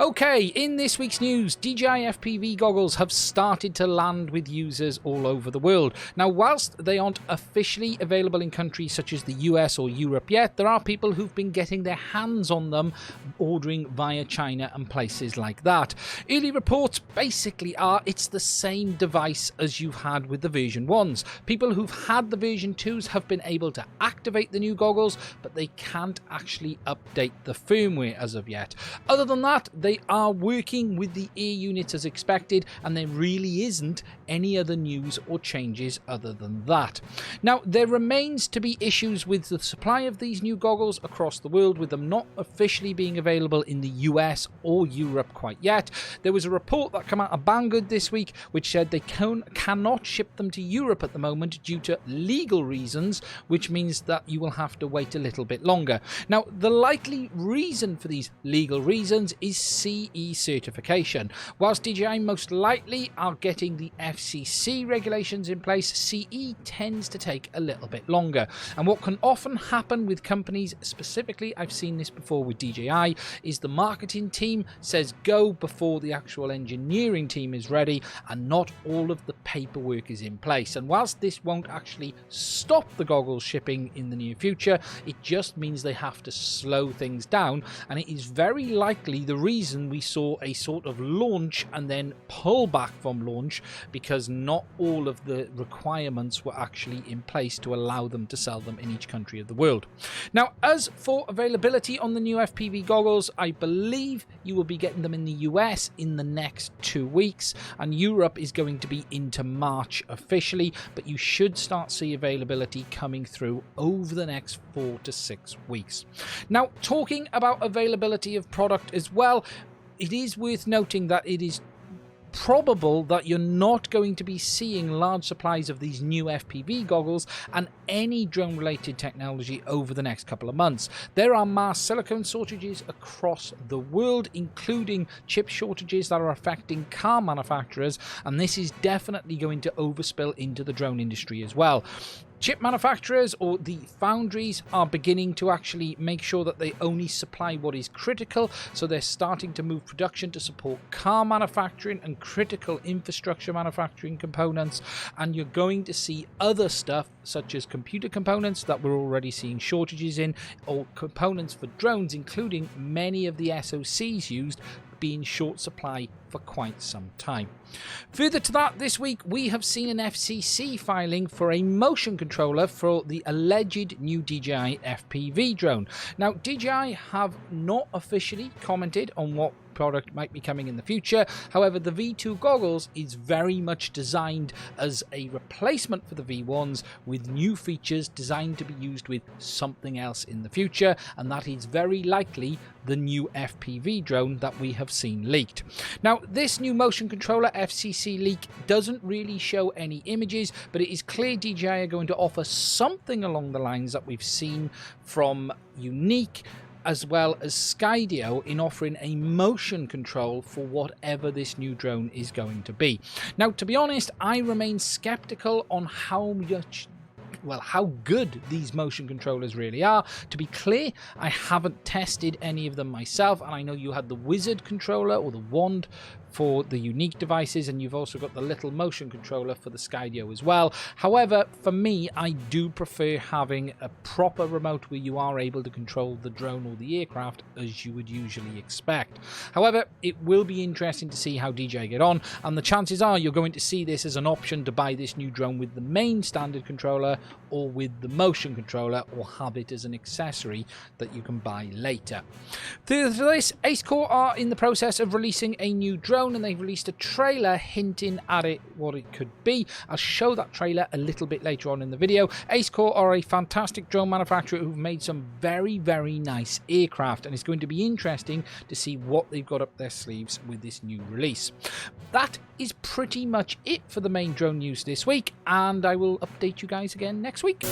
Okay, in this week's news, DJI FPV goggles have started to land with users all over the world. Now, whilst they aren't officially available in countries such as the US or Europe yet, there are people who've been getting their hands on them, ordering via China and places like that. Early reports basically are it's the same device as you've had with the version 1s. People who've had the version 2s have been able to activate the new goggles, but they can't actually update the firmware as of yet. Other than that, they are working with the air units as expected, and there really isn't any other news or changes other than that. Now, there remains to be issues with the supply of these new goggles across the world, with them not officially being available in the US or Europe quite yet. There was a report that came out of Banggood this week which said they cannot ship them to Europe at the moment due to legal reasons, which means that you will have to wait a little bit longer. Now, the likely reason for these legal reasons is CE certification. Whilst DJI most likely are getting the FCC regulations in place, CE tends to take a little bit longer. And what can often happen with companies, specifically I've seen this before with DJI, is the marketing team says go before the actual engineering team is ready, and not all of the paperwork is in place. And whilst this won't actually stop the goggles shipping in the near future, it just means they have to slow things down, and it is very likely the reason we saw a sort of launch and then pull back from launch, because not all of the requirements were actually in place to allow them to sell them in each country of the world. Now, as for availability on the new FPV goggles, I believe you will be getting them in the US in the next 2 weeks, and Europe is going to be into March officially, but you should start see availability coming through over the next 4 to 6 weeks. Now, talking about availability of product as well, it is worth noting that it is probable that you're not going to be seeing large supplies of these new FPV goggles and any drone related technology over the next couple of months. There are mass silicone shortages across the world, including chip shortages that are affecting car manufacturers, and this is definitely going to overspill into the drone industry as well. Chip manufacturers, or the foundries, are beginning to actually make sure that they only supply what is critical, so they're starting to move production to support car manufacturing and critical infrastructure manufacturing components, and you're going to see other stuff such as computer components that we're already seeing shortages in, or components for drones, including many of the SoCs used, being short supply for quite some time. Further to that, this week we have seen an FCC filing for a motion controller for the alleged new DJI FPV drone. Now, DJI have not officially commented on what product might be coming in the future. However, the V2 goggles is very much designed as a replacement for the V1s, with new features designed to be used with something else in the future, and that is very likely the new FPV drone that we have seen leaked. Now, this new motion controller FCC leak doesn't really show any images, but it is clear DJI are going to offer something along the lines that we've seen from Unique as well as Skydio, in offering a motion control for whatever this new drone is going to be. Now, to be honest, I remain skeptical on how good these motion controllers really are. To be clear, I haven't tested any of them myself, and I know you had the Wizard controller, or the wand, for the Unique devices, and you've also got the little motion controller for the Skydio as well. However, for me, I do prefer having a proper remote where you are able to control the drone or the aircraft as you would usually expect. However, it will be interesting to see how DJI get on, and the chances are you're going to see this as an option to buy this new drone with the main standard controller or with the motion controller, or have it as an accessory that you can buy later. Further to this, Acecore are in the process of releasing a new drone, and they've released a trailer hinting at it, what it could be. I'll show that trailer a little bit later on in the video. Acecore are a fantastic drone manufacturer who've made some very, very nice aircraft, and it's going to be interesting to see what they've got up their sleeves with this new release. That is pretty much it for the main drone news this week, and I will update you guys again next week.